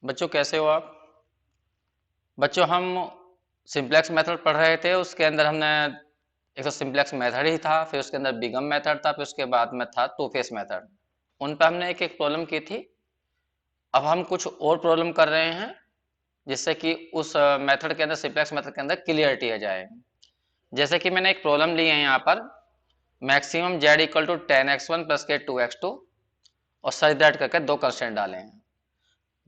बच्चों कैसे हो आप। बच्चों हम सिंप्लेक्स मेथड पढ़ रहे थे, उसके अंदर हमने एक तो सिंप्लेक्स मेथड ही था, फिर उसके अंदर बिगम मेथड था, फिर उसके बाद में था टू फेस मेथड। उन पे हमने एक एक प्रॉब्लम की थी। अब हम कुछ और प्रॉब्लम कर रहे हैं जिससे कि उस मेथड के अंदर, सिंप्लेक्स मेथड के अंदर क्लियरिटी आ जाए। जैसे कि मैंने एक प्रॉब्लम ली है यहाँ पर, maximum Z equal to 10x1 plus के 2x2 और सच दैट करके दो कंस्टेंट डाले हैं।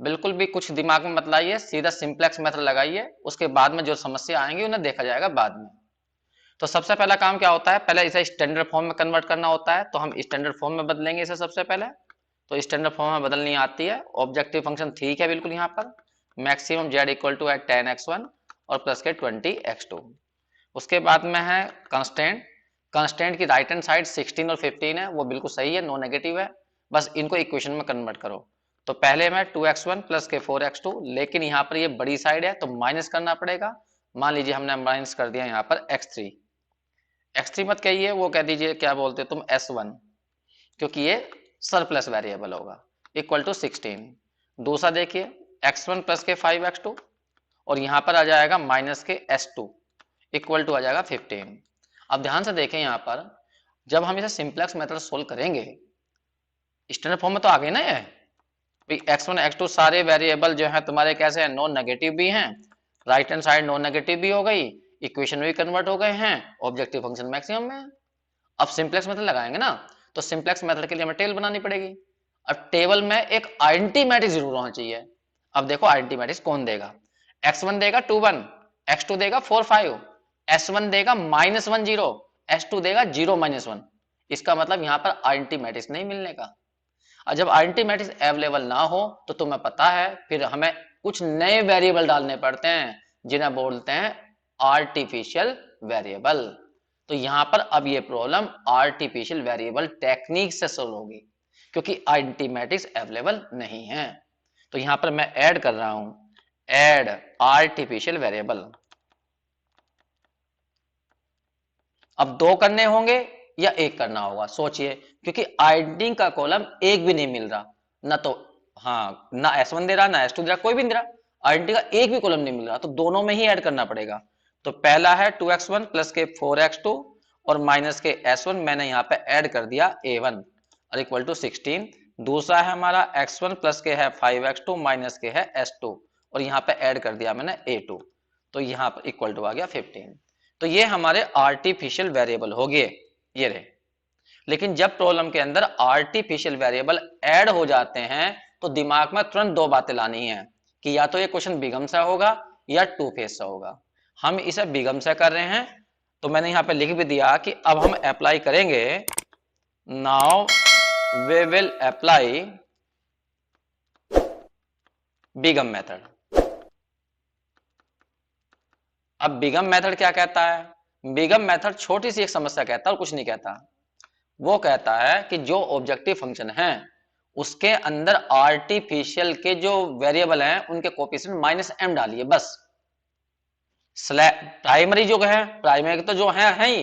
बिल्कुल भी कुछ दिमाग में मत लाइए, सीधा सिंप्लेक्स मेथड लगाइए, उसके बाद में जो समस्या आएंगी उन्हें देखा जाएगा बाद में। तो सबसे पहला काम क्या होता है, पहले इसे स्टैंडर्ड फॉर्म में कन्वर्ट करना होता है, तो हम स्टैंडर्ड फॉर्म में बदलेंगे इसे सबसे पहले। तो स्टैंडर्ड फॉर्म में बदलनी आती है। ऑब्जेक्टिव फंक्शन ठीक है बिल्कुल, यहाँ पर मैक्सिमम जेड इक्वल टू है 10x1 और प्लस के 20x2। उसके बाद में है कंस्टेंट। कंस्टेंट की राइट हैंड साइड 16 और 15 है, वो बिल्कुल सही है, नो नेगेटिव है। बस इनको इक्वेशन में कन्वर्ट करो। तो पहले में 2x1 प्लस के 4x2, लेकिन यहाँ पर ये बड़ी साइड है तो माइनस करना पड़ेगा। मान लीजिए हमने माइनस कर दिया यहाँ पर x3। x3 मत कहिए, वो कह दीजिए क्या बोलते तुम s1, क्योंकि ये सरप्लस वेरिएबल होगा। Equal to 16। दूसरा देखिए x1 प्लस के 5x2 और यहाँ पर आ जाएगा माइनस के s2 इक्वल टू आ जाएगा 15। अब ध्यान से देखें यहाँ पर, जब हम इसे सिंप्लेक्स मेथड सोल्व करेंगे, स्टैंडर्ड फॉर्म में तो आ गए ना ये, x1 x2 सारे वेरिएबल जो है तुम्हारे कैसे हैं, नॉन नेगेटिव भी हैं, right hand side non negative भी हो गई, इक्वेशन भी कन्वर्ट हो गए हैं, ऑब्जेक्टिव फंक्शन मैक्सिमम में है। अब सिंप्लेक्स मेथड लगाएंगे ना, तो सिंप्लेक्स मेथड के लिए हमें टेबल बनानी पड़ेगी। अब टेबल में एक आइडेंटिटी मैट्रिक्स जरूर होना चाहिए। अब देखो आइडेंटिटी मैट्रिक्स कौन देगा, x1 देगा 2 1, x2 देगा 4 5, s1 देगा -1 0, s2 देगा 0 -1। इसका मतलब यहाँ पर आइडेंटिटी मैट्रिक्स नहीं मिलने का। और जब आइडेंटिटी मैट्रिक्स अवेलेबल ना हो तो तुम्हें पता है फिर हमें कुछ नए वेरिएबल डालने पड़ते हैं, जिन्हें बोलते हैं आर्टिफिशियल वेरिएबल। तो यहां पर अब ये प्रॉब्लम आर्टिफिशियल वेरिएबल टेक्निक से सोल्व होगी, क्योंकि आइडेंटिटी मैट्रिक्स अवेलेबल नहीं है। तो यहां पर मैं ऐड कर रहा हूं, ऐड आर्टिफिशियल वेरिएबल। अब दो करने होंगे या एक करना होगा, सोचिए, क्योंकि आइडेंटिटी का कॉलम एक भी नहीं मिल रहा। ना तो हाँ, ना s1 दे रहा, ना s2 दे रहा, कोई भी नहीं दे रहा, आइडेंटिटी का एक भी कॉलम नहीं मिल रहा, तो दोनों में ही ऐड करना पड़ेगा। तो पहला है 2x1 प्लस के 4x2 और माइनस के s1, मैंने यहाँ पे ऐड कर दिया a1 और इक्वल टू 16। दूसरा है हमारा x1 प्लस के है 5x2 माइनस के है s2 और यहाँ पे ऐड कर दिया मैंने a2, तो यहाँ पर इक्वल टू आ गया 15। तो ये हमारे आर्टिफिशियल वेरिएबल हो गए, ये रहे। लेकिन जब प्रॉब्लम के अंदर आर्टिफिशियल वेरिएबल ऐड हो जाते हैं तो दिमाग में तुरंत दो बातें लानी है कि या तो ये क्वेश्चन बिगम सा होगा या टू फेस सा होगा। हम इसे बिगम से कर रहे हैं, तो मैंने यहां पे लिख भी दिया कि अब हम अप्लाई करेंगे। Now way will apply begin method. अब बिगम मेथड क्या कहता है, बिगम मेथड छोटी सी एक समस्या कहता है और कुछ नहीं कहता। वो कहता है कि जो ऑब्जेक्टिव फंक्शन है उसके अंदर आर्टिफिशियल के जो वेरिएबल हैं उनके कोफिशिएंट -m डालिए बस। प्राइमरी जो है, प्राइमरी तो जो है ही।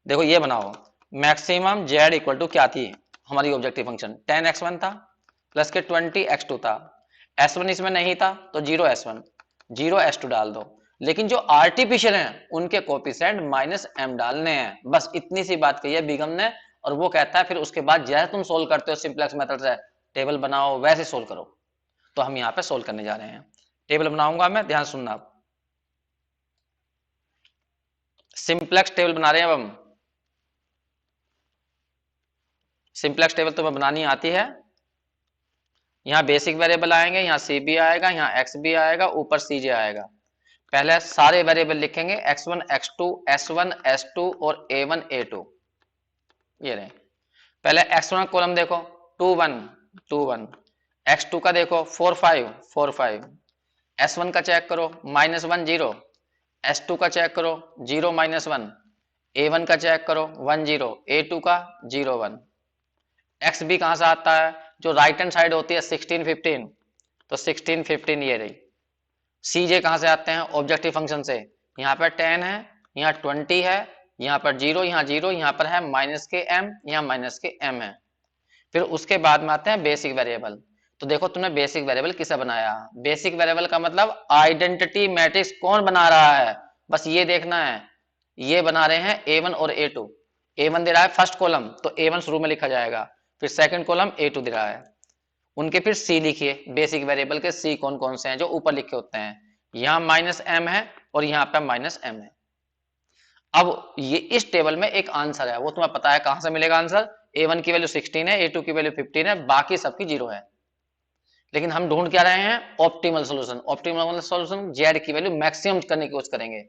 देखो ये बनाओ, मैक्सिमम जेड इक्वल टू क्या थी हमारी ऑब्जेक्टिव फंक्शन, 10x1 था प्लस के 20x2 था। s1 इसमें नहीं था तो 0s1, 0s2 डाल दो। लेकिन जो आर्टिफिशियल हैं उनके कोफिशिएंट -m डालने हैं, बस इतनी सी बात कही है बिगम ने। और वो कहता है फिर उसके बाद जैसे तुम सोल्व करते हो सिंप्लेक्स मेथड से, टेबल बनाओ वैसे सोल्व करो। तो हम यहाँ पे सोल्व करने जा रहे हैं। टेबल बनाऊंगा मैं, ध्यान सुनना आप। सिंप्लेक्स टेबल बना रहे हैं अब हम। सिंप्लेक्स टेबल तुम्हें बनानी आती है। यहाँ बेसिक वेरिएबल आएंगे, यहाँ सी भी आएगा, यहाँ एक्स भी आएगा, ऊपर सी जे आएगा। पहले सारे वेरिएबल लिखेंगे, x1 x2 s1 s2 और a1 a2। ये रहे। पहले x1 कॉलम देखो 2 1 2 1, x2 का देखो 4 5 4 5, s1 का चेक करो -1 0, s2 का चेक करो 0 -1, a1 का चेक करो 1 0, a2 का 0 1। एक्स भी कहां से आता है, जो राइट हैंड साइड होती है 16 15, तो 16 15 ये रही। सी जे कहां से आते हैं, ऑब्जेक्टिव फंक्शन से। यहाँ पर 10 है, यहाँ 20 है, यहाँ पर 0, यहाँ 0, यहाँ पर है -m, यहाँ -m है। फिर उसके बाद में आते हैं बेसिक वेरिएबल। तो देखो तुमने बेसिक वेरिएबल किसे बनाया, बेसिक वेरिएबल का मतलब आइडेंटिटी मैट्रिक्स कौन बना रहा है, बस ये देखना है। ये बना रहे हैं A1 और A2। A1 दे रहा है फर्स्ट कॉलम, तो A1 शुरू में लिखा जाएगा, फिर सेकंड कॉलम A2 दे रहा है, उनके फिर सी लिखिए, बेसिक वेरिएबल के सी कौन कौन से हैं जो ऊपर लिखे होते हैं। यहाँ -m है और यहाँ पे -m है। अब ये इस टेबल में एक आंसर है, वो तुम्हें पता है कहां से मिलेगा आंसर। A1 की वैल्यू 16 है, A2 की वैल्यू 15 है, बाकी सबकी 0 है। लेकिन हम ढूंढ क्या रहे हैं, optimal solution. Optimal solution Z की वैल्यू मैक्सिमम करने की कोशिश करेंगे।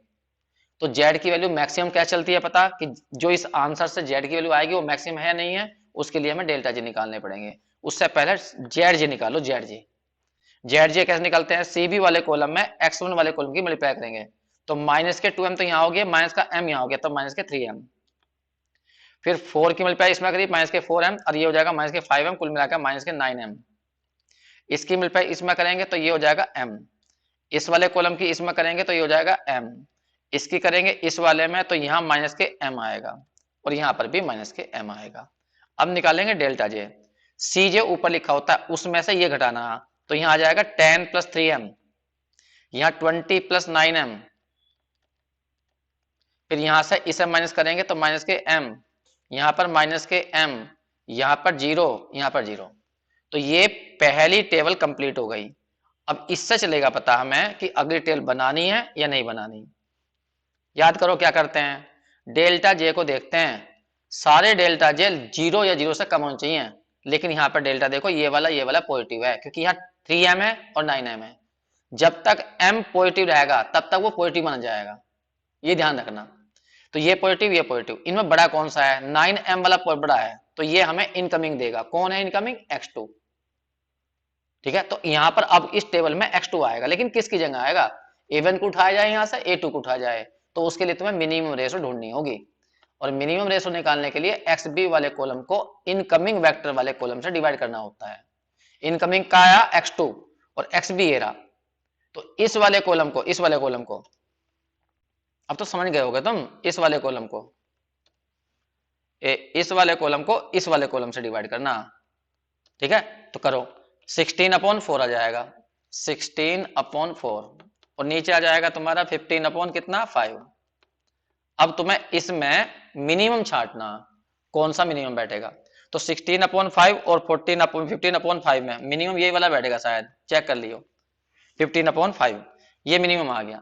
तो जेड की वैल्यू मैक्सिमम क्या चलती है पता, कि जो इस आंसर से जेड की वैल्यू आएगी वो मैक्सिमम है या नहीं है, उसके लिए हमें डेल्टा जी निकालने पड़ेंगे। उससे पहले जेड जी निकालो, जेड जी। जेड जी कैसे निकालते हैं, सीबी वाले कॉलम में x1 वाले कॉलम की मल्टीप्लाई करेंगे, तो माइनस के 2m तो यहाँ हो गया, माइनस का m यहाँ हो गया, तो माइनस के 3m। फिर 4 की मल्टीप्लाई इसमें करिए, माइनस के 4m, और ये हो जाएगा माइनस के 5m, कुल मिलाकर माइनस के 9m। इसकी मल्टीप्लाई इसमें करेंगे तो ये हो जाएगा m। इस वाले कॉलम की इसमें करेंगे तो ये हो जाएगा m। इसकी करेंगे इस वाले में तो यहाँ माइनस के m आएगा, और यहाँ पर भी माइनस के m आएगा। अब निकालेंगे डेल्टा जे। सी जे ऊपर लिखा होता है उसमें से ये घटाना, तो यहाँ आ जाएगा 10 + 3m, यहाँ 20 + 9m, फिर यहां से इसे माइनस करेंगे तो माइनस के m, यहाँ पर माइनस के m, यहाँ पर 0, यहाँ पर 0। तो ये पहली टेबल कंप्लीट हो गई। अब इससे चलेगा पता हमें कि अगली टेबल बनानी है या नहीं बनानी। याद करो क्या करते हैं, डेल्टा जे को देखते हैं, सारे डेल्टा जे 0 या 0 से कम होने चाहिए। लेकिन यहाँ पर डेल्टा देखो ये वाला पॉजिटिव है, क्योंकि यहाँ 3m है और 9m है। जब तक m पॉजिटिव रहेगा तब तक वो पॉजिटिव बन जाएगा, ये ध्यान रखना। तो ये पॉजिटिव, इनमें बड़ा कौन सा है, 9m वाला बड़ा है, तो ये हमें इनकमिंग देगा। कौन है इनकमिंग, x2। ठीक है, तो यहां पर अब इस टेबल में x2 आएगा, लेकिन किसकी जगह आएगा, A1 को उठाया जाए, यहां से A2 को उठाया जाए, तो उसके लिए तुम्हें मिनिमम रेशो ढूंढनी होगी। और मिनिमम रेशो निकालने के लिए XB वाले कॉलम को इनकमिंग वेक्टर वाले कॉलम से डिवाइड करना होता है। इनकमिंग का आया x2 और XB ये रहा, तो इस वाले कॉलम को अब तो समझ गए होगे तुम, इस वाले कॉलम को इस वाले कॉलम से डिवाइड करना। ठीक है, तो करो, 16/4 आ जाएगा, 16/4, और नीचे आ जाएगा तुम्हारा 15 कितना 5। अब तुम्हें इसमें मिनिमम छांटना, कौन सा मिनिमम बैठेगा, तो 16/5 और 15/5 में मिनिमम ये वाला बैठेगा शायद, चेक कर लियो। 15/5 ये मिनिमम आ गया।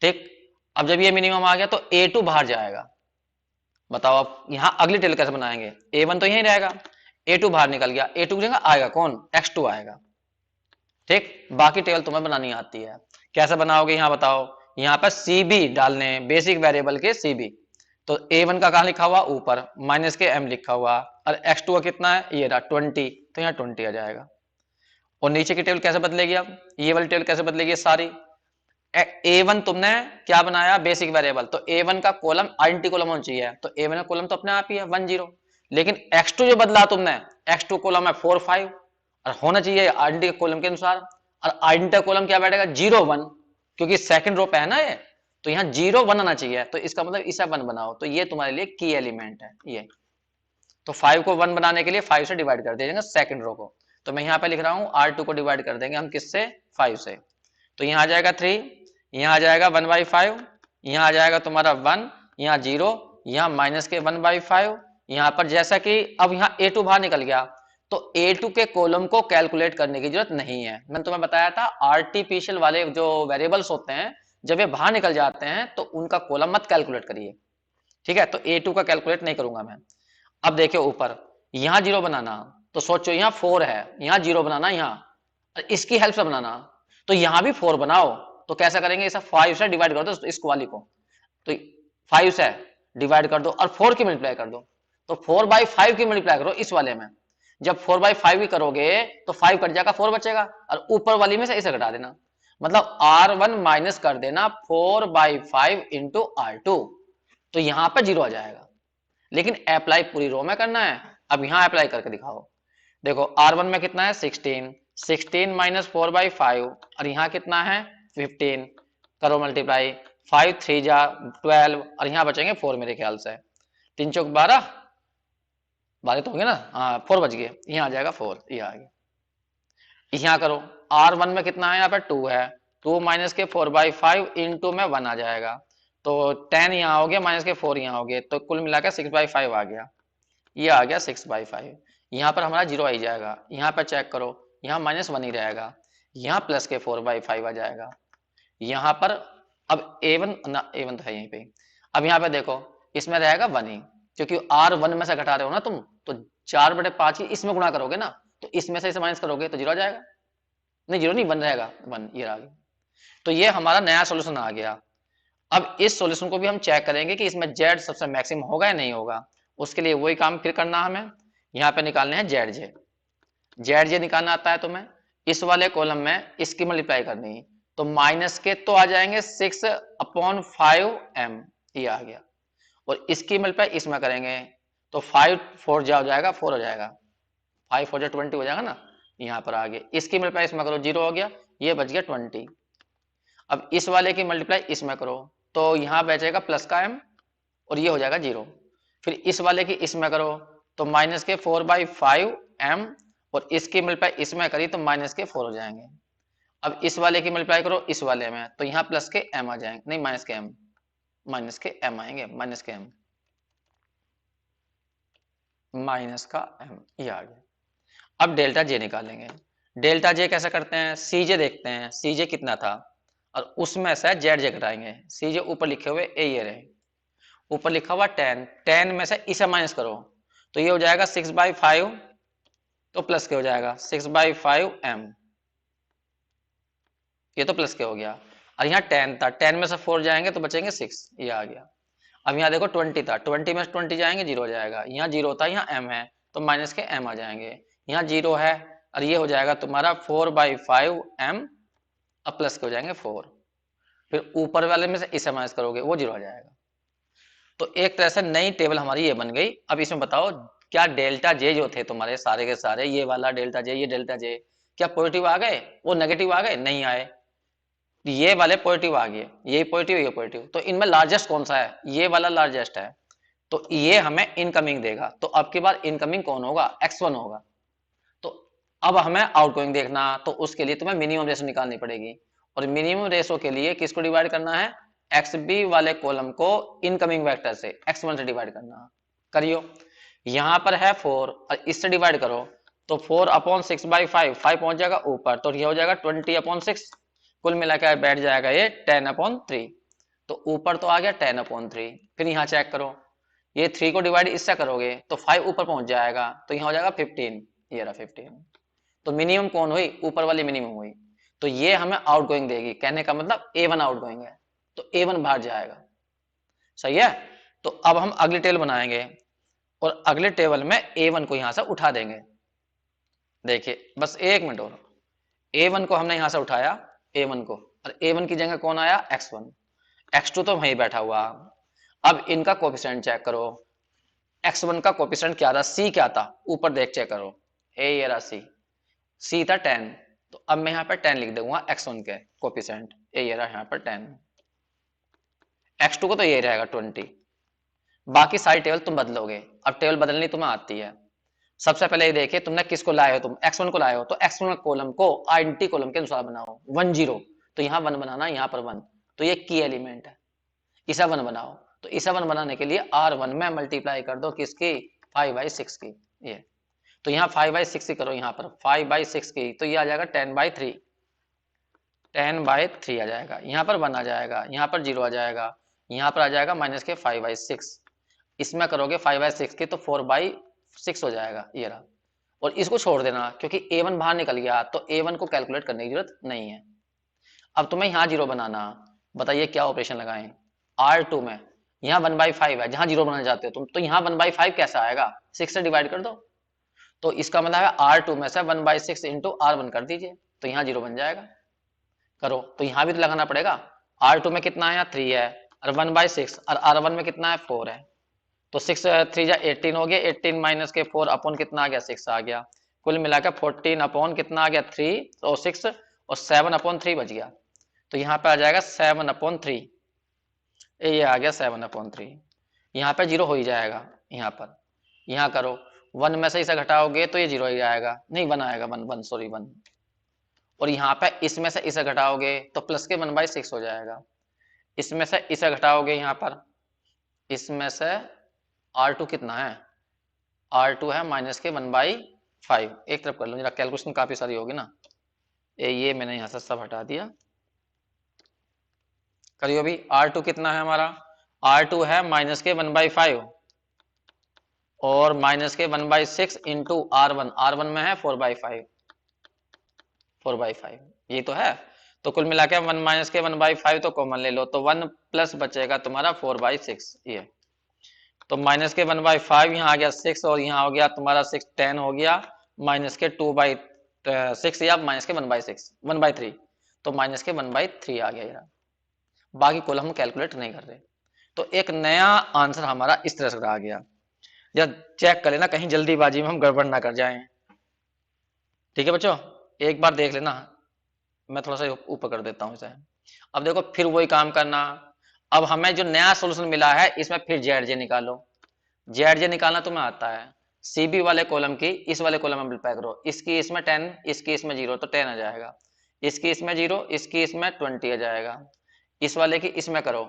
ठीक, अब जब ये मिनिमम आ गया तो A2 बाहर जाएगा। बताओ अब यहाँ अगली टेबल कैसे बनाएंगे, A1 तो यही रहेगा, A2 बाहर निकल गया, A2 की जगह आएगा कौन, x2 आएगा। ठीक, बाकी टेबल तुम्हें बनानी आती है, कैसे बनाओगे यहाँ बताओ। यहाँ पर CB डालने, बेसिक वेरिएबल के CB, तो A1 का कहाँ लिखा हुआ, ऊपर माइनस के m लिखा हुआ, और x2 का कितना है, ये रहा 20, तो यहाँ 20 आ जाएगा। और नीचे की टेबल कैसे बदलेगी, अब ये वाली टेबल कैसे बदलेगी सारी। A1 तुमने क्या बनाया, बेसिक वेरिएबल, तो A1 का कॉलम आइडेंटिटी कॉलम होना चाहिए, तो A1 का कॉलम तो अपने आप ही है 1 0। लेकिन x2 जो बदला तुमने, x2 कॉलम है 4 5, और होना चाहिए आइडेंटिटी कॉलम के अनुसार, और आइडेंटिटी कॉलम क्या बैठेगा 0 1, क्योंकि सेकंड रो पे है ना ये, तो यहाँ 0 1 आना चाहिए, तो इसका मतलब इसे 1 बनाओ, तो ये तुम्हारे लिए की एलिमेंट है ये। तो 5 को 1 बनाने के लिए 5 से डिवाइड कर दीजिएगा सेकंड रो को, तो मैं यहाँ पे लिख रहा हूँ R2 को डिवाइड कर देंगे हम किससे, 5 से, तो यहाँ आ जाएगा 3, यहाँ आ जाएगा 1/5, यहाँ आ जाएगा तुम्हारा 1, यहाँ 0, यहाँ माइनस के 1/5, यहाँ पर जैसा कि अब यहाँ A2 बाहर निकल गया, तो A2 के कॉलम को कैलकुलेट करने की जरूरत नहीं है। मैंने तुम्हें बताया था आर्टिफिशियल वाले जो वेरिएबल्स होते हैं, जब ये बाहर निकल जाते हैं तो उनका कॉलम मत कैलकुलेट करिए। ठीक है, तो A2 का कैलकुलेट नहीं करूंगा मैं। अब देखियो ऊपर, यहाँ 0 बनाना, तो सोचो यहाँ 4 है, यहाँ 0 बनाना, यहाँ इसकी हेल्प से बनाना, तो यहाँ भी 4 बनाओ। तो कैसा करेंगे, इसे 5 से डिवाइड कर दो इस वाली को, तो 5 से डिवाइड कर दो और 4 की मल्टीप्लाई कर दो, तो 4/5 की मल्टीप्लाई करो इस वाले में। जब 4/5 की करोगे तो 5 कट जाएगा, 4 बचेगा, और ऊपर वाली में से इसे घटा देना, मतलब R1 माइनस कर देना 4/5 इंटू R2, तो यहां पर 0 आ जाएगा। लेकिन अप्लाई पूरी रो में करना है। अब यहां अप्लाई करके दिखाओ, देखो R1 में कितना है 16, 16 माइनस 4/5, और यहाँ कितना है 15, करो मल्टीप्लाई, 5 3 जा 12, और यहाँ बचेंगे 4 मेरे ख्याल से, 3 चौक 12, 12 तो होंगे ना, हाँ 4 बच गए, यहाँ आ जाएगा 4, ये आ गया। यहाँ करो, R1 में कितना है, यहाँ पे 2 है, 2 माइनस के 4/5 इंटू में 1 आ जाएगा, तो 10 यहाँ हो गया माइनस के 4 यहाँ हो गए, तो कुल मिलाकर 6/5 आ गया, ये आ गया 6/5। यहाँ पर हमारा 0 आ ही जाएगा, यहाँ पर चेक करो, यहाँ -1 ही रहेगा, यहाँ प्लस के 4/5 आ जाएगा, यहाँ पर अब A1 ना, A1 तो है यहीं पे, अब यहाँ पे देखो इसमें रहेगा 1 ही, क्योंकि R1 में से घटा रहे हो ना तुम, तो 4/5 ही इसमें गुणा करोगे ना, तो इसमें से इसे माइनस करोगे तो 0 आ जाएगा, नहीं 0 नहीं 1 रहेगा, 1 ये आ गया। तो ये हमारा नया सोल्यूशन आ गया। अब इस सोल्यूशन को भी हम चेक करेंगे कि इसमें जेड सबसे मैक्सिमम होगा या नहीं होगा, उसके लिए वही काम फिर करना हमें, यहाँ पे निकालने हैं जेड जे, जेड जे निकालना आता है तुम्हें, इस वाले कॉलम में इसकी मल्टीप्लाई करनी है, तो माइनस के तो आ जाएंगे 6/5m, ये आ गया, और इसकी मल्टीप्लाई इसमें करेंगे तो 5 4 जा हो जाएगा, 4 हो जाएगा, 5 4 20 हो जाएगा ना, यहाँ पर आगे इसकी मल्टीप्लाई इसमें करो 0 हो गया, ये बच गया 20। अब इस वाले की मल्टीप्लाई इसमें करो तो यहाँ बचेगा प्लस का m, और ये हो जाएगा 0, फिर इस वाले की इसमें करो तो माइनस के 4/5m, और इसकी मल्टीप्लाई इसमें करी तो माइनस के 4 हो जाएंगे। अब इस वाले की मल्टीप्लाई करो इस वाले में तो यहाँ प्लस के m आ जाएंगे, नहीं माइनस के m, माइनस के m आएंगे, माइनस के m, माइनस का m, ये आ गया। अब डेल्टा जे निकालेंगे, डेल्टा जे कैसे करते हैं, सी जे देखते हैं, सी जे कितना था और उसमें से जेड जे घटाएंगे, सी जे ऊपर लिखे हुए ए ये रहे, ऊपर लिखा हुआ 10, 10 में से इसे माइनस करो तो ये हो जाएगा 6/5, तो प्लस के हो जाएगा 6/5m, ये तो प्लस के हो गया, और यहाँ 10 था, 10 में से 4 जाएंगे तो बचेंगे 6, ये आ गया। अब यहाँ देखो 20 था, 20 में से 20 जाएंगे 0 हो जाएगा, यहाँ 0 था, यहाँ m है तो माइनस के m आ जाएंगे, यहाँ 0 है और ये हो जाएगा तुम्हारा 4/5m, अब प्लस के हो जाएंगे 4, फिर ऊपर वाले में से इसे माइनस करोगे वो 0 हो जाएगा। तो एक तरह से नई टेबल हमारी ये बन गई। अब इसमें बताओ क्या डेल्टा जे जो थे तुम्हारे सारे के सारे, ये वाला डेल्टा जे, ये डेल्टा जे, क्या पॉजिटिव आ गए, वो नेगेटिव आ गए, नहीं आए, ये वाले पॉजिटिव आ गए, ये पॉजिटिव ये पॉजिटिव, तो इनमें लार्जेस्ट कौन सा है, ये वाला लार्जेस्ट है, तो ये हमें इनकमिंग देगा, तो अब की बार इनकमिंग कौन होगा, x1 होगा। तो अब हमें आउटगोइंग देखना, तो उसके लिए तुम्हें मिनिमम रेशो निकालनी पड़ेगी, और मिनिमम रेशो के लिए किसको डिवाइड करना है, XB वाले कॉलम को इनकमिंग वेक्टर से x1 से डिवाइड करना, करियो। यहां पर है 4 और इससे डिवाइड करो तो 4/6/5, 5 पहुंच जाएगा ऊपर, तो ये हो जाएगा 20/6, कुल मिलाकर बैठ जाएगा ये 10/3, तो ऊपर तो आ गया 10/3। फिर यहाँ चेक करो, ये 3 को डिवाइड इससे करोगे तो 5 ऊपर पहुंच जाएगा, तो यहाँ हो जाएगा 15, ये रहा 15। तो मिनिमम कौन हुई, ऊपर वाली मिनिमम हुई, तो ये हमें आउटगोइंग देगी, कहने का मतलब A1 आउटगोइंग है, तो A1 बाहर जाएगा, सही है। तो अब हम अगली टेबल बनाएंगे और अगले टेबल में A1 को यहां से उठा देंगे, देखिए बस 1 मिनट और, A1 को हमने यहां से उठाया, A1 को, और A1 की जगह कौन आया, x1, x2 तो वहीं बैठा हुआ। अब इनका कोफिशिएंट चेक करो, x1 का कोफिशिएंट क्या था, c क्या था, ऊपर देख चेक करो, ये रहा c था 10, तो अब मैं यहाँ पर 10 लिख दूंगा x1 के कोफिशिएंट, ये रहा यहाँ पर 10, x2 को तो ये रहेगा 20। बाकी सारी टेबल तुम बदलोगे, अब टेबल बदलनी तुम्हें आती है। सबसे पहले ये देखिए तुमने किसको लाए हो, तुम x1 को लाए हो, तो x1 कॉलम को आइडेंटिटी कॉलम के अनुसार बनाओ, 1 0, तो यहाँ 1 बनाना, यहाँ पर 1, तो ये की एलिमेंट है, इसे 1 बनाओ, तो इसे 1 बनाने के लिए R1 में मल्टीप्लाई कर दो किसकी, 5/6 की, ये, तो यहाँ 5/6 की करो, यहाँ पर 5/6 की, तो ये आ जाएगा 10/3, 10/3 आ जाएगा, यहाँ पर 1 आ जाएगा, यहाँ पर 0 आ जाएगा, यहाँ पर आ जाएगा माइनस के 5/6, इसमें करोगे 5/6 की तो 4/6 हो जाएगा, ये रहा, और इसको छोड़ देना क्योंकि A1 बाहर निकल गया, तो A1 को कैलकुलेट करने की जरूरत नहीं है। अब तुम्हें यहाँ 0 बनाना, बताइए क्या ऑपरेशन लगाएं, R2 में यहाँ 1/5 है, जहां 0 बनाना चाहते हो तुम, तो यहाँ 1/5 कैसा आएगा, 6 से डिवाइड कर दो, तो इसका मतलब है R2 में से 1/6 इंटू R1 कर दीजिए, तो यहाँ 0 बन जाएगा, करो, तो यहाँ भी तो लगाना पड़ेगा, R2 में कितना है, 3 है, और 1/6, और R1 में कितना है, 4 है, तो 6 3 जा 18 हो गया, 18 माइनस के 4 अपॉन कितना आ गया, 6 आ गया, कुल मिलाकर 14 अपॉन कितना आ गया, 3, तो 6 और 7/3 बच गया, तो यहाँ पे आ जाएगा 7/3, ये आ गया 7/3, यहाँ पे 0 हो ही जाएगा, यहाँ पर, यहाँ करो 1 में से इसे घटाओगे तो ये 0 ही आएगा, नहीं 1 आएगा, 1 1 सॉरी 1, और यहाँ पे इसमें से इसे घटाओगे तो प्लस के 1/6 हो जाएगा। इसमें से इसे घटाओगे यहाँ पर, इसमें से R2 कितना है, R2 है माइनस के 1/5। एक तरफ कर लो जरा, कैलकुलेशन काफी सारी होगी ना। ये मैंने यहाँ से सब हटा दिया, करियो भी। R2 कितना है हमारा, R2 है माइनस के 1/5 और माइनस के 1/6 इंटू R1, R1 में है 4/5, 4/5 ये तो है। तो कुल मिला के 1 माइनस के 1/5 तो कॉमन ले लो, तो 1 प्लस बचेगा तुम्हारा 4/6 ये। तो माइनस के 1/5 यहाँ आ गया 6 और यहाँ हो गया तुम्हारा 6 10 हो गया माइनस के 2/6 या माइनस के 1/6 1/3, तो माइनस के 1/3 आ गया यार। बाकी कॉलम हम कैलकुलेट नहीं कर रहे। तो एक नया आंसर हमारा इस तरह से आ गया। या चेक कर लेना कहीं जल्दीबाजी में हम गड़बड़ ना कर जाएं। ठीक है बच्चों, एक बार देख लेना, मैं थोड़ा सा ऊपर कर देता हूं इसे। अब देखो फिर वही काम करना। अब हमें जो नया सोल्यूशन मिला है इसमें फिर जेड जे निकालो। जेड जे निकालना तुम्हें आता है, सीबी वाले कॉलम की इस वाले कॉलम में मल्टीप्लाई करो, इसकी इसमें 10 इसकी इसमें 0 तो 10 आ जाएगा, इसकी इसमें 0 इसकी इसमें 20 आ जाएगा। इस वाले की इसमें करो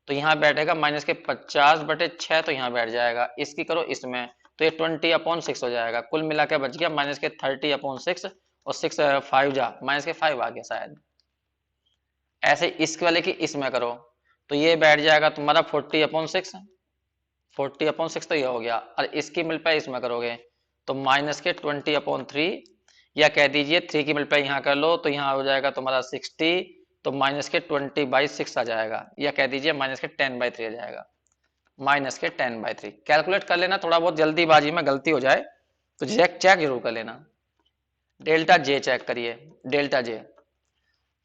तो यहाँ बैठेगा माइनस के 50/6 तो यहाँ बैठ जाएगा। इसकी करो इसमें तो ये 20/6 हो जाएगा। कुल मिला के बच गया माइनस के 30/6 और 6 5 जा माइनस के 5 आ गया शायद। ऐसे इस वाले की इसमें करो तो ये बैठ जाएगा तुम्हारा 40/6, 40/6 तो ये हो गया। और इसकी मल्टीप्लाई इसमें करोगे तो माइनस के 20/3 या कह दीजिए 3 की मल्टीप्लाई यहाँ कर लो तो यहाँ हो जाएगा तुम्हारा 60 तो माइनस के 20/6 आ जाएगा, या कह दीजिए माइनस के 10/3 आ जाएगा, माइनस के 10/3। कैलकुलेट कर लेना, थोड़ा बहुत जल्दीबाजी में गलती हो जाए तो चेक चेक जरूर कर लेना। डेल्टा जे चेक करिए, डेल्टा जे।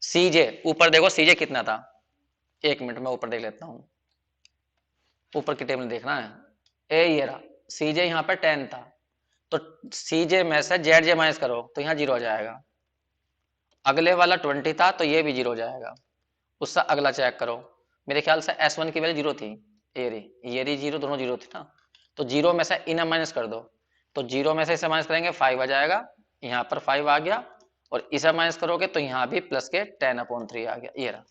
सी जे ऊपर देखो, सी जे कितना था, एक मिनट में ऊपर देख लेता हूँ, ऊपर की टेबल देखना है। ये रहा सी जे, यहाँ पर 10 था तो सी जे में से जेड जे माइनस करो तो यहाँ 0 हो जाएगा। अगले वाला 20 था तो ये भी 0 हो जाएगा। उससे अगला चेक करो, मेरे ख्याल से S1 की वैल्यू 0 थी, ये रही 0, दोनों 0 थी ना। तो 0 में से इन्हें माइनस कर दो तो 0 में से इसे माइनस करेंगे 5 आ जाएगा, यहाँ पर 5 आ गया। और इसे माइनस करोगे तो यहाँ भी प्लस के 10/3 आ गया, ये रहा।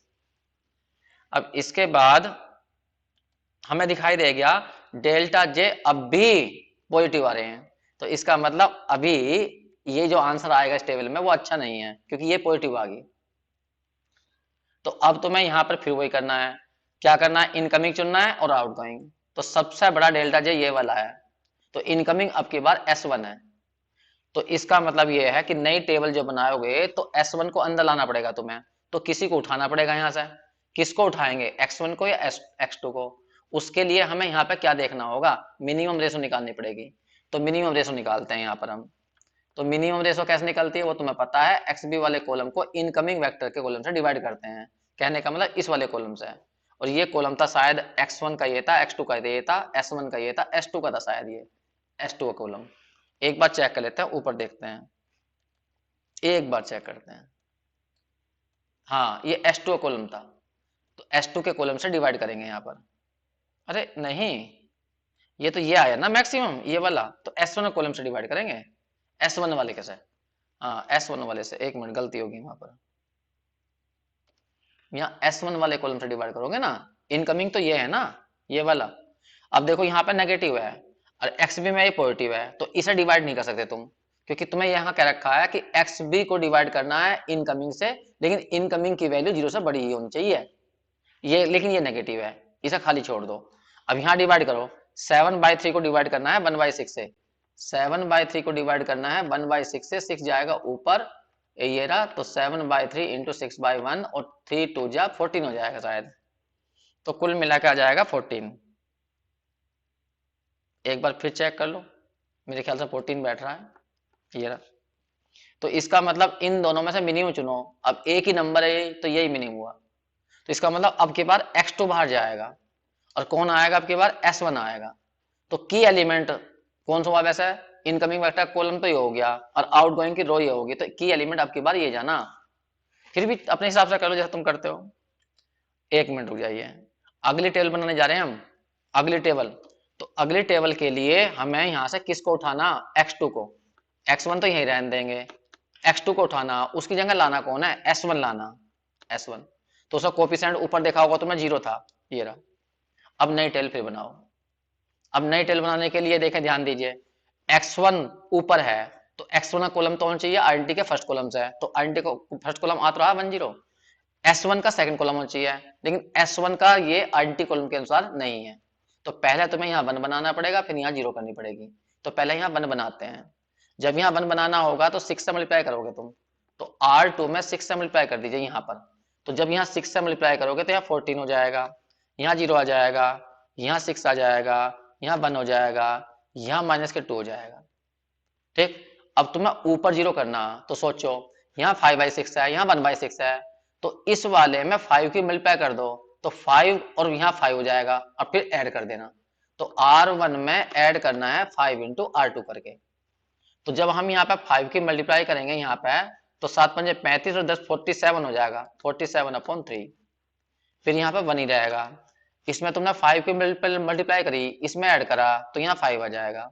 अब इसके बाद हमें दिखाई दे गया डेल्टा जे अब भी पॉजिटिव आ रहे हैं, तो इसका मतलब अभी ये जो आंसर आएगा इस टेबल में वो अच्छा नहीं है क्योंकि ये पॉजिटिव आ गई। तो अब तुम्हें यहाँ पर फिर वही करना है, क्या करना है, इनकमिंग चुनना है और आउटगोइंग। तो सबसे बड़ा डेल्टा जे ये वाला है, तो इनकमिंग अब की बार S1 है। तो इसका मतलब ये है कि नई टेबल जो बनाओगे तो S1 को अंदर लाना पड़ेगा तुम्हें, तो किसी को उठाना पड़ेगा यहाँ से। किसको उठाएंगे, X1 को या X2 को। उसके लिए हमें यहाँ पे क्या देखना होगा, मिनिमम रेशो निकालनी पड़ेगी। तो मिनिमम रेशो निकालते हैं यहाँ पर हम। तो मिनिमम रेशो कैसे निकलती है वो तुम्हें पता है, XB वाले कॉलम को इनकमिंग वेक्टर के कॉलम से डिवाइड करते हैं। कहने का मतलब इस वाले कॉलम से। और ये कॉलम था शायद X1 का ये था, X2 का ये था, S1 का ये था, S2 का था शायद ये S2 का कॉलम। एक बार चेक कर लेते हैं, ऊपर देखते हैं, एक बार चेक करते हैं। हाँ ये S2 कॉलम था, तो S2 के कॉलम से डिवाइड करेंगे यहाँ पर। अरे नहीं, ये तो ये आया ना मैक्सिमम ये वाला, तो S1 कॉलम से डिवाइड करेंगे। S1 वाले कैसे, हाँ S1 वाले से, एक मिनट गलती होगी वहां पर, यहाँ S1 वाले कॉलम से डिवाइड करोगे ना। इनकमिंग तो ये है ना, ये वाला। अब देखो यहाँ पे नेगेटिव है और XB में ये पॉजिटिव है, तो इसे डिवाइड नहीं कर सकते तुम, क्योंकि तुम्हें यहाँ कह रखा है कि XB को डिवाइड करना है इनकमिंग से, लेकिन इनकमिंग की वैल्यू 0 से बड़ी ही होनी चाहिए। ये लेकिन ये नेगेटिव है, इसे खाली छोड़ दो। अब यहाँ डिवाइड करो, 7/3 को डिवाइड करना है 1/6 से, 7/3 को डिवाइड करना है 1/6 से, 6 जाएगा ऊपर, ये रहा। तो 7/3 इंटू 6/1 और 3 2 जा 14 हो जाएगा शायद। तो कुल मिला के आ जाएगा 14। एक बार फिर चेक कर लो, मेरे ख्याल से 14 बैठ रहा है, ये रहा। तो इसका मतलब इन दोनों में से मिनिमम चुनो। अब एक ही नंबर है तो यही मिनिमम हुआ, तो इसका मतलब अब की बार X2 बाहर जाएगा और कौन आएगा अब की बार S1 आएगा। तो की एलिमेंट कौन सा हुआ वैसे, इनकमिंग वेक्टर कॉलम तो ये हो गया और आउटगोइंग की रो ये होगी, तो की एलिमेंट अब की बार ये जाना। फिर भी अपने हिसाब से कर लो जैसा तुम करते हो। एक मिनट रुक जाइए, अगली टेबल बनाने जा रहे हैं हम, अगली टेबल। तो अगली टेबल के लिए हमें यहां से किसको उठाना, X2 को। X1 तो यही रहने देंगे, x2 को उठाना, उसकी जगह लाना कौन है, s1 लाना, s1। तो उसका कोफिशिएंट ऊपर देखा होगा तो मैं 0 था, ये रहा। अब नई टेल फिर बनाओ। अब नई टेल बनाने के लिए देखें, ध्यान दीजिए, x1 ऊपर है तो x1 का कॉलम तो होना चाहिए आइडेंटिटी के फर्स्ट कॉलम से है, तो आइडेंटिटी को फर्स्ट कॉलम आ तो रहा 1 0। S1 का सेकंड कॉलम होना चाहिए, लेकिन S1 का ये आइडेंटिटी कॉलम के अनुसार नहीं है, तो पहले तुम्हें यहाँ 1 बनाना पड़ेगा, फिर यहाँ 0 करनी पड़ेगी। तो पहले यहाँ 1 बनाते हैं। जब यहाँ 1 बनाना होगा तो 6 से मल्टीप्लाई करोगे तुम, तो R2 में 6 से मल्टीप्लाई कर दीजिए यहाँ पर। तो जब यहाँ 6 से मल्टीप्लाई करोगे तो यहाँ 14 हो जाएगा, यहाँ 0 आ जाएगा, यहाँ 6 आ जाएगा, यहाँ 1 हो जाएगा, यहाँ -2 हो जाएगा। ठीक, अब तुम्हें ऊपर 0 करना, तो सोचो यहाँ 5/6 है, यहाँ 1/6 है, तो इस वाले में 5 की मल्टीप्लाई कर दो, तो 5 और यहाँ 5 हो जाएगा, और फिर ऐड कर देना। तो R1 में ऐड करना है 5 इंटू R2 करके। तो जब हम यहाँ पे 5 की मल्टीप्लाई करेंगे यहाँ पे, तो 7 पंजे 35 और 10 47 हो जाएगा, 47/3। फिर यहाँ पे 1 ही रहेगा। इसमें तुमने 5 की मल्टीप्लाई करी, इसमें ऐड करा, तो यहाँ 5 आ जाएगा।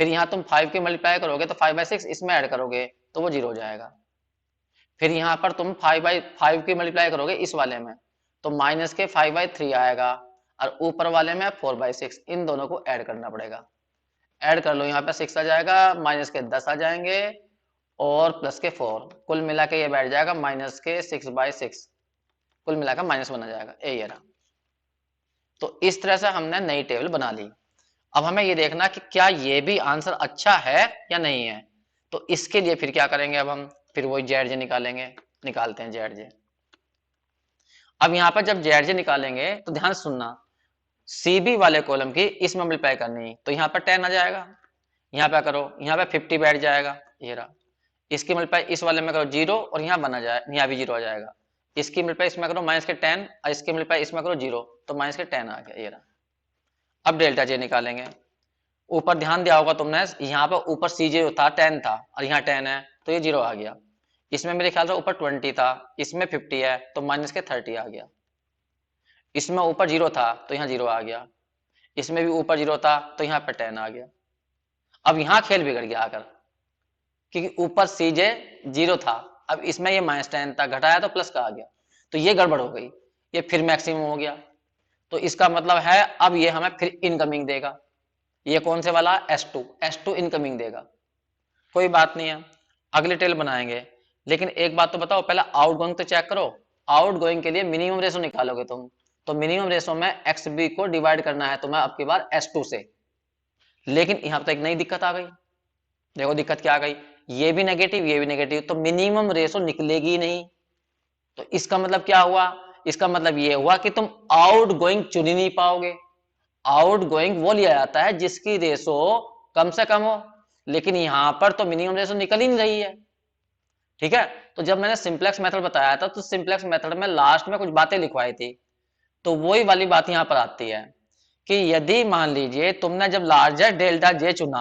फिर यहाँ तुम 5 की मल्टीप्लाई करोगे तो 5/6 इसमें ऐड करोगे तो वो 0 हो जाएगा। फिर यहाँ पर तुम 5/5 की मल्टीप्लाई करोगे इस वाले में, तो -5/3 आएगा, और ऊपर वाले में 4/6, इन दोनों को ऐड करना पड़ेगा। ऐड कर लो, यहाँ पे 6 आ जाएगा, -10 आ जाएंगे, और +4, कुल मिला के ये बैठ जाएगा -6/6, कुल मिलाकर -1 आ जाएगा, ये रहा। तो इस तरह से हमने नई टेबल बना ली। अब हमें ये देखना कि क्या ये भी आंसर अच्छा है या नहीं है। तो इसके लिए फिर क्या करेंगे, अब हम फिर वही जेड जे निकालेंगे। निकालते हैं जेड जे। अब यहाँ पर जब जेड जे निकालेंगे तो ध्यान सुनना, सीबी वाले कॉलम की इसमें मल्टीप्लाई करनी, तो यहाँ पर 10 आ जाएगा, यहाँ पे करो, यहाँ पे 50 बैठ जाएगा, ये रहा। इसकी मल्टीप्लाई इस वाले में करो 0, और यहाँ बना जाए, यहाँ भी 0 आ जाएगा। इसकी मल्टीप्लाई इसमें करो -10, और इसकी मल्टीप्लाई इसमें करो 0, तो -10 आ गया, ये रहा। अब डेल्टा जे निकालेंगे। ऊपर ध्यान दिया होगा तुमने, यहाँ पर ऊपर सी जे था 10 था, और यहाँ 10 है, तो ये 0 आ गया। इसमें मेरे ख्याल से ऊपर 20 था, इसमें 50 है, तो -30 आ गया। इसमें ऊपर 0 था तो यहाँ 0 आ गया, इसमें भी ऊपर 0 था तो यहाँ पर 10 आ गया। अब यहाँ खेल बिगड़ गया आकर, क्योंकि ऊपर सी जे 0 था, अब इसमें ये -10 था, घटाया तो प्लस का आ गया, तो ये गड़बड़ हो गई, ये फिर मैक्सिमम हो गया। तो इसका मतलब है अब ये हमें फिर इनकमिंग देगा। ये कौन से वाला, S2 इनकमिंग देगा। कोई बात नहीं है, अगली टेल बनाएंगे। लेकिन एक बात तो बताओ, पहले आउटगोइंग तो चेक करो। आउटगोइंग के लिए मिनिमम रेशो निकालोगे तुम, तो मिनिमम रेशो में XB को डिवाइड करना है तुम्हें अब की बार S2 से। लेकिन यहाँ पर एक नई दिक्कत आ गई। देखो दिक्कत क्या आ गई, ये भी नेगेटिव, ये भी नेगेटिव, तो मिनिमम रेशो निकलेगी ही नहीं। तो इसका मतलब क्या हुआ, इसका मतलब ये हुआ कि तुम आउटगोइंग चुन ही नहीं पाओगे। आउटगोइंग वो लिया जाता है जिसकी रेशो कम से कम हो, लेकिन यहां पर तो मिनिमम रेशो निकल ही नहीं रही है। ठीक है, तो जब मैंने सिंप्लेक्स मेथड बताया था, तो सिंप्लेक्स मेथड में लास्ट में कुछ बातें लिखवाई थी, तो वही वाली बात यहां पर आती है कि यदि मान लीजिए तुमने जब लार्जेस्ट डेल्टा जे चुना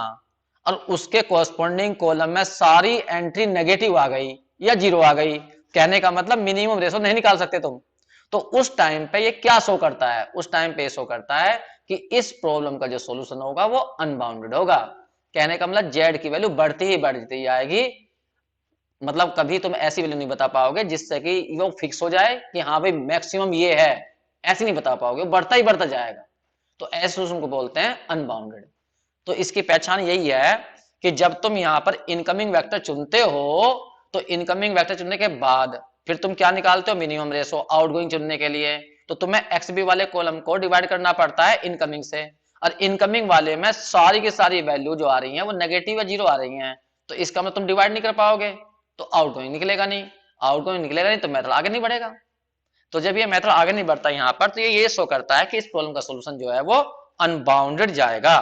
और उसके कोरस्पॉन्डिंग कॉलम में सारी एंट्री नेगेटिव आ गई या 0 आ गई, कहने का मतलब मिनिमम रेशो नहीं निकाल सकते तुम, तो उस टाइम पे ये क्या शो करता है, उस टाइम पे शो करता है कि इस प्रॉब्लम का जो सॉल्यूशन होगा वो अनबाउंडेड होगा। कहने का मतलब जेड की वैल्यू बढ़ती ही बढ़ती जाएगी, मतलब कभी तुम ऐसी वैल्यू नहीं बता पाओगे जिससे कि वो फिक्स हो जाए कि हाँ भाई मैक्सिमम ये है, ऐसे नहीं बता पाओगे, बढ़ता ही बढ़ता जाएगा। तो ऐसे सॉल्यूशन को बोलते हैं अनबाउंडेड। तो इसकी पहचान यही है कि जब तुम यहां पर इनकमिंग वेक्टर चुनते हो, तो इनकमिंग वेक्टर चुनने के बाद फिर तुम क्या निकालते हो, मिनिमम रेशो। आउटगोइंग चुनने के लिए तो तुम्हें XB वाले कॉलम को डिवाइड करना पड़ता है इनकमिंग से, और इनकमिंग वाले में सारी की सारी वैल्यू जो आ रही है वो नेगेटिव या 0 आ रही है, तो इसका मतलब तुम डिवाइड नहीं कर पाओगे, तो आउटगोइंग निकलेगा नहीं। आउटगोइंग निकलेगा नहीं तो मेथड आगे नहीं बढ़ेगा। तो जब ये मेथड आगे नहीं बढ़ता यहाँ पर, तो ये शो करता है कि इस प्रॉब्लम का सोल्यूशन जो है वो अनबाउंडेड जाएगा।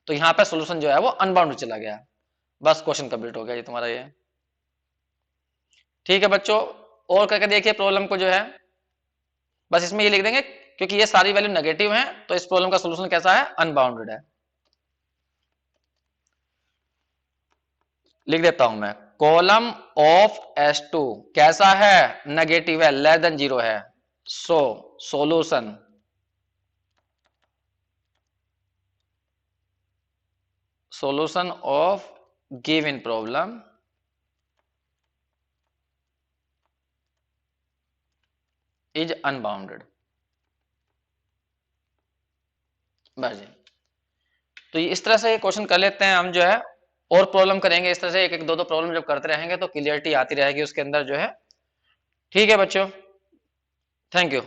तो यहाँ पे सोल्यूशन जो है वो अनबाउंडेड चला गया। बस क्वेश्चन कंप्लीट हो गया जी तुम्हारा ये। ठीक है बच्चों, और करके देखिए प्रॉब्लम को जो है, बस इसमें ये लिख देंगे क्योंकि ये सारी वैल्यू नेगेटिव है, तो इस प्रॉब्लम का सोल्यूशन कैसा है, अनबाउंडेड है। लिख देता हूं मैं, कॉलम ऑफ S2 कैसा है, नेगेटिव है, लेस देन 0 है। So solution of given problem is unbounded. बस जी। तो इस तरह से क्वेश्चन कर लेते हैं हम जो है, और प्रॉब्लम करेंगे इस तरह से, एक एक दो दो प्रॉब्लम जब करते रहेंगे तो क्लियरिटी आती रहेगी उसके अंदर जो है। ठीक है बच्चों, थैंक यू।